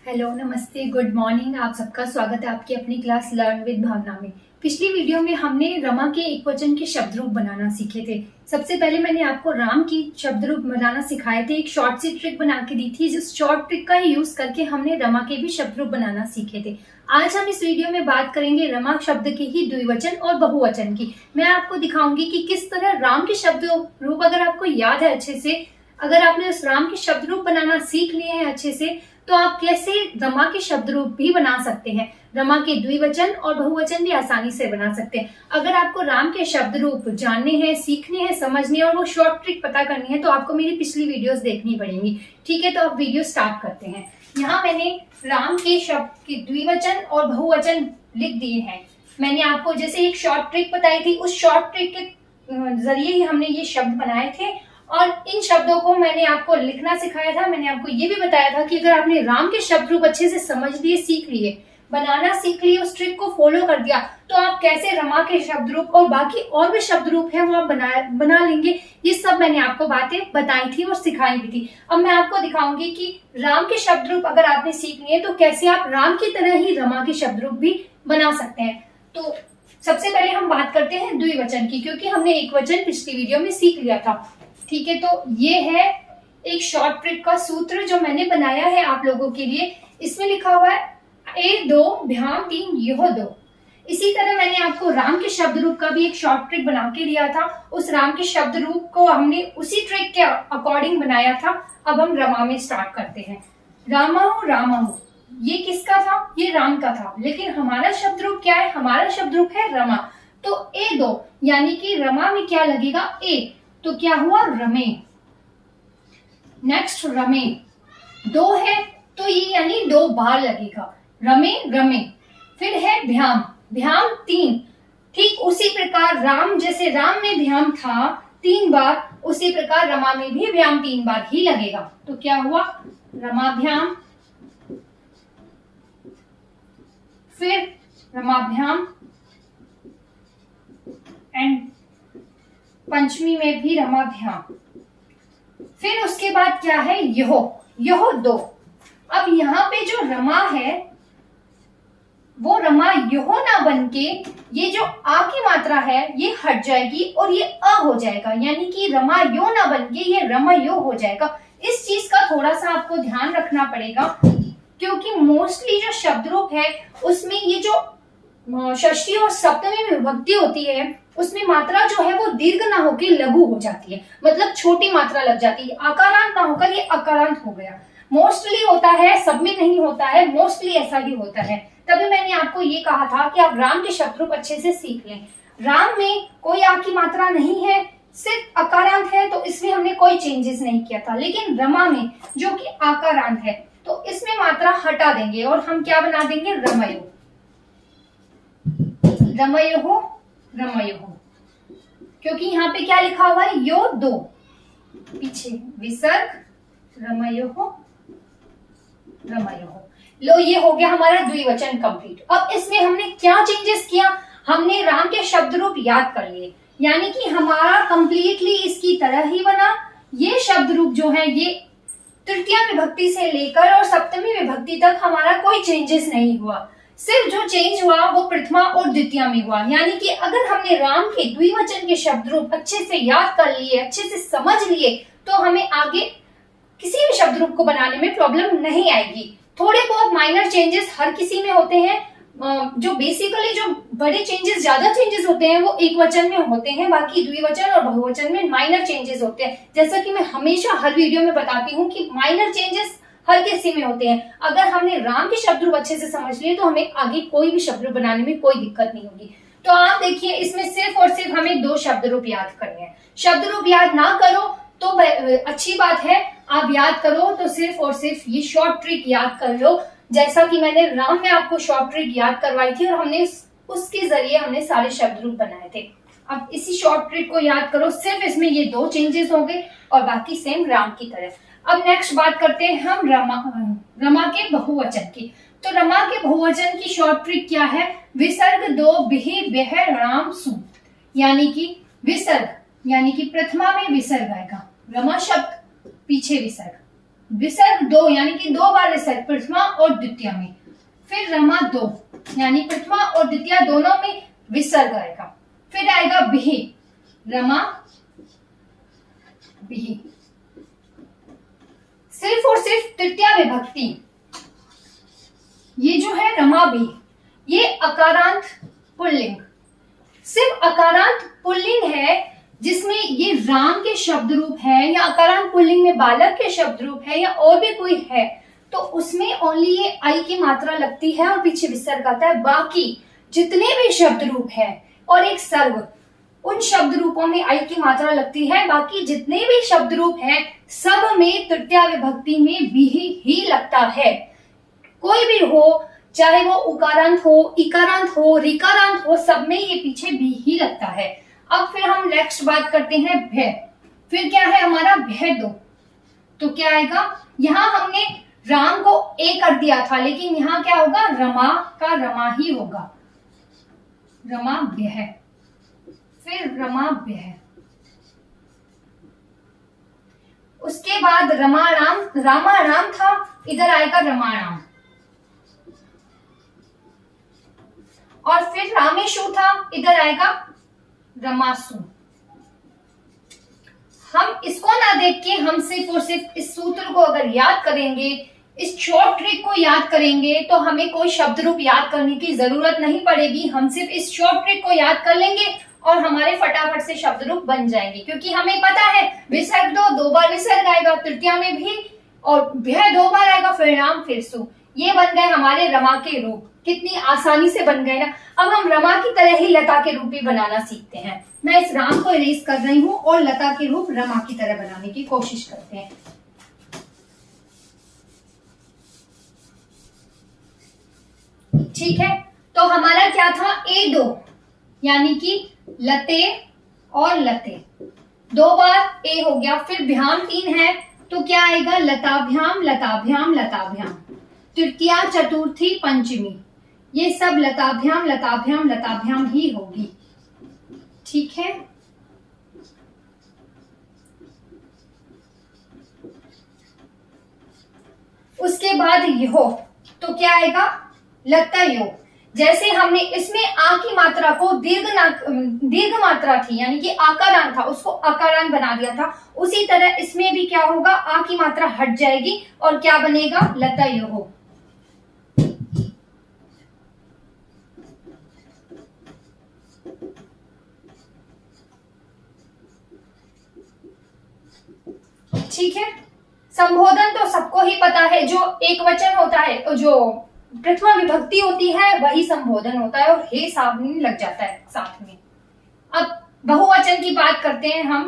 Hello, नमस्ते, good morning. आप सबका स्वागत है आपकी अपनी क्लास लर्न विद भावना में। पिछली वीडियो में हमने रमा के एकवचन के शब्द रूप बनाना सीखे थे। सबसे पहले मैंने आपको राम की शब्द रूप बनाना सिखाए थे, एक शॉर्ट सी ट्रिक बना के दी थी, जिस शॉर्ट ट्रिक का ही यूज करके हमने रमा के भी शब्द रूप बनाना सीखे थे। आज हम इस वीडियो में बात करेंगे रमा शब्द के ही द्विवचन और बहुवचन की। मैं आपको दिखाऊंगी कि किस तरह राम के शब्द रूप, अगर आपको याद है अच्छे से, अगर आपने उस राम के शब्द रूप बनाना सीख लिए हैं अच्छे से, तो आप कैसे रमा के शब्द रूप भी बना सकते हैं। रमा के द्विवचन और बहुवचन भी आसानी से बना सकते हैं। अगर आपको राम के शब्द रूप जानने हैं, सीखने हैं, समझने और वो शॉर्ट ट्रिक पता करनी है, तो आपको मेरी पिछली वीडियोस देखनी पड़ेंगी। ठीक है, तो अब वीडियो स्टार्ट करते हैं। यहाँ मैंने राम के शब्द के द्विवचन और बहुवचन लिख दिए हैं। मैंने आपको जैसे एक शॉर्ट ट्रिक बताई थी, उस शॉर्ट ट्रिक के जरिए ही हमने ये शब्द बनाए थे और इन शब्दों को मैंने आपको लिखना सिखाया था। मैंने आपको ये भी बताया था कि अगर आपने राम के शब्द रूप अच्छे से समझ लिए, सीख लिए, बनाना सीख लिए, उस ट्रिक को फॉलो कर दिया, तो आप कैसे रमा के शब्द रूप और बाकी और भी शब्द रूप है वो आप बना लेंगे। ये सब मैंने आपको बातें बताई थी और सिखाई भी थी। अब मैं आपको दिखाऊंगी कि राम के शब्द रूप अगर आपने सीख लिए तो कैसे आप राम की तरह ही रमा के शब्द रूप भी बना सकते हैं। तो सबसे पहले हम बात करते हैं द्विवचन की, क्योंकि हमने एक वचन पिछली वीडियो में सीख लिया था। ठीक है, तो ये है एक शॉर्ट ट्रिक का सूत्र जो मैंने बनाया है आप लोगों के लिए। इसमें लिखा हुआ है ए दो भ्याम तीन यह दो। इसी तरह मैंने आपको राम के शब्द रूप का भी एक शॉर्ट ट्रिक बना के दिया था। उस राम के शब्द रूप को हमने उसी ट्रिक के अकॉर्डिंग बनाया था। अब हम रमा में स्टार्ट करते हैं। रामाहु, ये किसका था? ये राम का था। लेकिन हमारा शब्द रूप क्या है? हमारा शब्द रूप है रमा। तो ए दो यानी कि रमा में क्या लगेगा? ए, तो क्या हुआ? रमे। नेक्स्ट रमे, दो है तो ये यानी दो बार लगेगा, रमे रमे। फिर है भ्याम, भ्याम तीन। ठीक उसी प्रकार राम, जैसे राम में भ्याम था 3 बार, उसी प्रकार रमा में भी भ्याम 3 बार ही लगेगा। तो क्या हुआ? रमाभ्याम, फिर रमाभ्याम एंड पंचमी में भी रमाभ्याम। फिर उसके बाद क्या है? यह दो। अब यहाँ पे जो रमा है वो रमा यह ना बनके ये जो आ की मात्रा है ये हट जाएगी और ये अ हो जाएगा, यानी कि रमा यो ना बनके ये रमा यो हो जाएगा। इस चीज का थोड़ा सा आपको ध्यान रखना पड़ेगा, क्योंकि मोस्टली जो शब्द रूप है उसमें ये जो षष्ठी और सप्तमी विभक्ति होती है उसमें मात्रा जो है वो दीर्घ ना होकर लघु हो जाती है, मतलब छोटी मात्रा लग जाती है। आकारांत ना होकर ये अकारांत हो गया। मोस्टली होता है, सब में नहीं होता है, मोस्टली ऐसा ही होता है। तभी मैंने आपको ये कहा था कि आप राम के शब्द रूप अच्छे से सीख लें। राम में कोई आ की मात्रा नहीं है, सिर्फ अकारांत है, तो इसमें हमने कोई चेंजेस नहीं किया था। लेकिन रमा में जो कि आकारांत है तो इसमें मात्रा हटा देंगे और हम क्या बना देंगे? रमयो, रमयो, रमयो। क्योंकि यहाँ पे क्या लिखा हुआ है? यो दो, पीछे विसर्ग, रमयो, रमयो। लो, ये हो गया हमारा द्विवचन कंप्लीट। अब इसमें हमने क्या चेंजेस किया? हमने राम के शब्द रूप याद कर लिए, यानी कि हमारा कंप्लीटली इसकी तरह ही बना। ये शब्द रूप जो है ये तृतीय विभक्ति से लेकर और सप्तमी विभक्ति तक हमारा कोई चेंजेस नहीं हुआ। सिर्फ जो चेंज हुआ वो प्रथमा और द्वितीय में हुआ। यानी कि अगर हमने राम के द्विवचन के शब्द रूप अच्छे से याद कर लिए, अच्छे से समझ लिए, तो हमें आगे किसी भी शब्द रूप को बनाने में प्रॉब्लम नहीं आएगी। थोड़े बहुत माइनर चेंजेस हर किसी में होते हैं। जो बेसिकली जो बड़े चेंजेस, ज्यादा चेंजेस होते हैं वो एक वचन में होते हैं, बाकी द्विवचन और बहुवचन में माइनर चेंजेस होते हैं। जैसा कि मैं हमेशा हर वीडियो में बताती हूँ कि माइनर चेंजेस हर किसी में होते हैं। अगर हमने राम के शब्द रूप अच्छे से समझ लिए तो हमें आगे कोई भी शब्द रूप बनाने में कोई दिक्कत नहीं होगी। तो आप देखिए, इसमें सिर्फ और सिर्फ हमें 2 शब्द रूप याद करने हैं। शब्द रूप याद ना करो तो अच्छी बात है, आप याद करो तो सिर्फ और सिर्फ ये शॉर्ट ट्रिक याद कर लो, जैसा कि मैंने राम में आपको शॉर्ट ट्रिक याद करवाई थी और हमने उसके जरिए हमने सारे शब्द रूप बनाए थे। अब इसी शॉर्ट ट्रिक को याद करो, सिर्फ इसमें ये 2 चेंजेस होंगे और बाकी सेम राम की तरह। अब नेक्स्ट बात करते हैं हम रमा के बहुवचन की। तो रमा के बहुवचन की शॉर्ट ट्रिक क्या है? विसर्ग दो बिहि बेह राम सु, यानी कि विसर्ग, यानी कि प्रथमा में विसर्ग आएगा, रमा शब्द पीछे विसर्ग, विसर्ग 2 यानी कि 2 बार विसर्ग प्रथमा और द्वितीय में। फिर रमा 2 यानी प्रथमा और द्वितीय दोनों में विसर्ग आएगा। फिर आएगा बिहि, रमा बिहि। सिर्फ और सिर्फ तृतीय विभक्ति, ये जो है रमा बिहि, ये अकारांत पुल्लिंग, सिर्फ अकारांत पुल्लिंग है जिसमें ये राम के शब्द रूप है या अकारांत पुल्लिंग में बालक के शब्द रूप है या और भी कोई है, तो उसमें ओनली ये आई की मात्रा लगती है और पीछे विसर्ग आता है। बाकी जितने भी शब्द रूप है और एक सर्व, उन शब्द रूपों में आई की मात्रा लगती है। बाकी जितने भी शब्द रूप हैं सब में तृतीय विभक्ति में बिहि ही लगता है। कोई भी हो, चाहे वो उकारांत हो, इकारांत हो, रिकारांत हो, सब में ये पीछे भी ही लगता है। अब फिर हम नेक्स्ट बात करते हैं भय। फिर क्या है हमारा भय 2, तो क्या आएगा, यहां हमने राम को ए कर दिया था, लेकिन यहां क्या होगा, रमा का रमा ही होगा, रमा भय। फिर रमा भय, उसके बाद रमाराम, रामाराम था, इधर आएगा रमाराम। और फिर रामेशु था, इधर आएगा रमासु। हम इसको ना देख के हम सिर्फ और सिर्फ इस सूत्र को अगर याद करेंगे, इस शॉर्ट ट्रिक को याद करेंगे, तो हमें कोई शब्द रूप याद करने की जरूरत नहीं पड़ेगी। हम सिर्फ इस शॉर्ट ट्रिक को याद कर लेंगे और हमारे फटाफट से शब्द रूप बन जाएंगे, क्योंकि हमें पता है विसर्ग 2 बार विसर्ग आएगा, तृतीय में भी, और भय 2 बार आएगा, फिर राम फिर सु। ये बन गए हमारे रमा के रूप। कितनी आसानी से बन गए ना। अब हम रमा की तरह ही लता के रूप भी बनाना सीखते हैं। मैं इस राम को इरेज कर रही हूं और लता के रूप रमा की तरह बनाने की कोशिश करते हैं। ठीक है, तो हमारा क्या था, A2 यानी कि लते और लते, 2 बार ए हो गया। फिर भ्याम 3 है, तो क्या आएगा, लताभ्याम लताभ्याम लताभ्याम। तृतीया चतुर्थी पंचमी, ये सब लताभ्याम लताभ्याम लताभ्याम ही होगी। ठीक है, उसके बाद यो, तो क्या आएगा, लतयो। जैसे हमने इसमें आ की मात्रा को दीर्घ मात्रा थी यानी कि आकारांत था, उसको अकारांत बना दिया था, उसी तरह इसमें भी क्या होगा, आ की मात्रा हट जाएगी और क्या बनेगा, लतयो। ठीक है, संबोधन तो सबको ही पता है, जो एक वचन होता है, जो प्रथमा विभक्ति होती है वही संबोधन होता है और हे सामने लग जाता है साथ में। अब बहुवचन की बात करते हैं हम।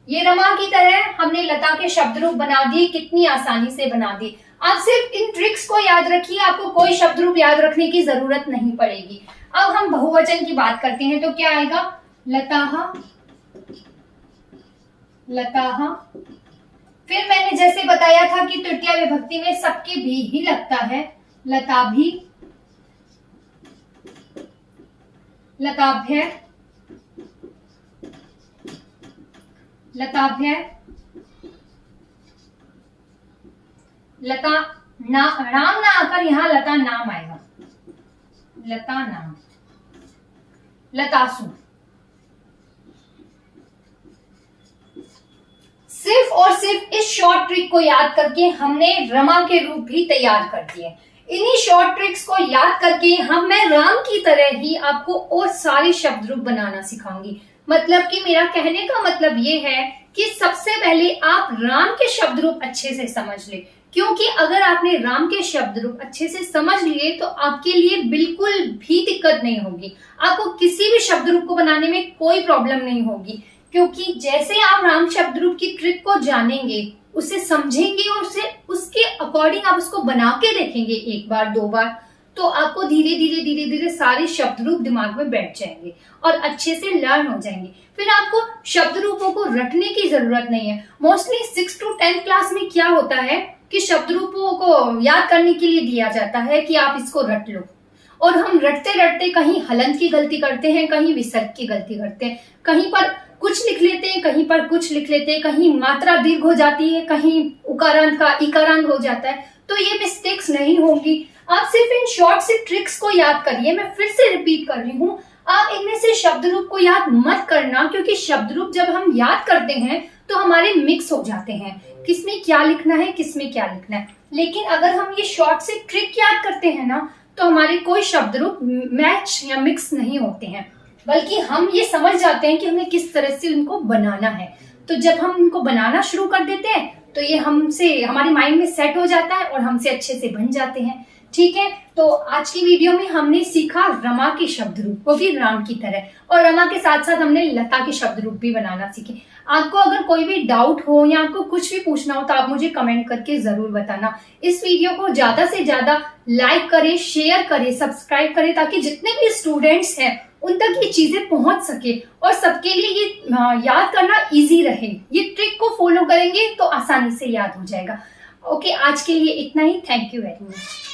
ये रमा की तरह हमने लता के शब्द रूप बना दिए, कितनी आसानी से बना दिए। आप सिर्फ इन ट्रिक्स को याद रखिए, आपको कोई शब्द रूप याद रखने की जरूरत नहीं पड़ेगी। अब हम बहुवचन की बात करते हैं, तो क्या आएगा, लताहा लताहा। फिर मैंने जैसे बताया था कि तृतीय विभक्ति में सबके भी ही लगता है, लताभी लताभ्य लताभ्य लता ना, राम ना आकर यहां लता नाम आएगा, लता नाम, लतासु। सिर्फ और सिर्फ इस शॉर्ट ट्रिक को याद करके हमने रमा के रूप भी तैयार कर दिए। इन्हीं शॉर्ट ट्रिक्स को याद करके मैं राम की तरह ही आपको और सारे शब्द रूप बनाना सिखाऊंगी। मतलब कि मेरा कहने का मतलब ये है कि सबसे पहले आप राम के शब्द रूप अच्छे से समझ ले, क्योंकि अगर आपने राम के शब्द रूप अच्छे से समझ लिए तो आपके लिए बिल्कुल भी दिक्कत नहीं होगी। आपको किसी भी शब्द रूप को बनाने में कोई प्रॉब्लम नहीं होगी, क्योंकि जैसे आप राम शब्द रूप की ट्रिक को जानेंगे, उसे समझेंगे और उसके अकॉर्डिंग आप उसको बना के देखेंगे 1 बार 2 बार, तो आपको धीरे धीरे सारे शब्द रूप दिमाग में बैठ जाएंगे और अच्छे से लर्न हो जाएंगे। फिर आपको शब्द रूपों को रटने की जरूरत नहीं है। मोस्टली 6 to 10 क्लास में क्या होता है कि शब्द रूपों को याद करने के लिए दिया जाता है कि आप इसको रट लो, और हम रटते रटते कहीं हलंत की गलती करते हैं, कहीं विसर्ग की गलती करते हैं, कहीं पर कुछ लिख लेते हैं, कहीं पर कुछ लिख लेते हैं, कहीं मात्रा दीर्घ हो जाती है, कहीं उकारांत का इकारांत हो जाता है, तो ये मिस्टेक्स नहीं होंगी। आप सिर्फ इन शॉर्ट से ट्रिक्स को याद करिए। मैं फिर से रिपीट कर रही हूँ, आप इनमें से शब्द रूप को याद मत करना, क्योंकि शब्द रूप जब हम याद करते हैं तो हमारे मिक्स हो जाते हैं, किसमें क्या लिखना है, किसमें क्या लिखना है। लेकिन अगर हम ये शॉर्ट से ट्रिक याद करते हैं ना, तो हमारे कोई शब्द रूप मैच या मिक्स नहीं होते हैं, बल्कि हम ये समझ जाते हैं कि हमें किस तरह से उनको बनाना है। तो जब हम इनको बनाना शुरू कर देते हैं तो ये हमारे माइंड में सेट हो जाता है और हमसे अच्छे से बन जाते हैं। ठीक है, तो आज की वीडियो में हमने सीखा रमा के शब्द रूप, वो भी राम की तरह, और रमा के साथ साथ हमने लता के शब्द रूप भी बनाना सीखे। आपको अगर कोई भी डाउट हो या आपको कुछ भी पूछना हो तो आप मुझे कमेंट करके जरूर बताना। इस वीडियो को ज्यादा से ज्यादा लाइक करें, शेयर करें, सब्सक्राइब करें, ताकि जितने भी स्टूडेंट्स हैं उन तक ये चीजें पहुंच सके और सबके लिए ये याद करना इजी रहे। ये ट्रिक को फॉलो करेंगे तो आसानी से याद हो जाएगा। ओके, आज के लिए इतना ही। Thank you very much.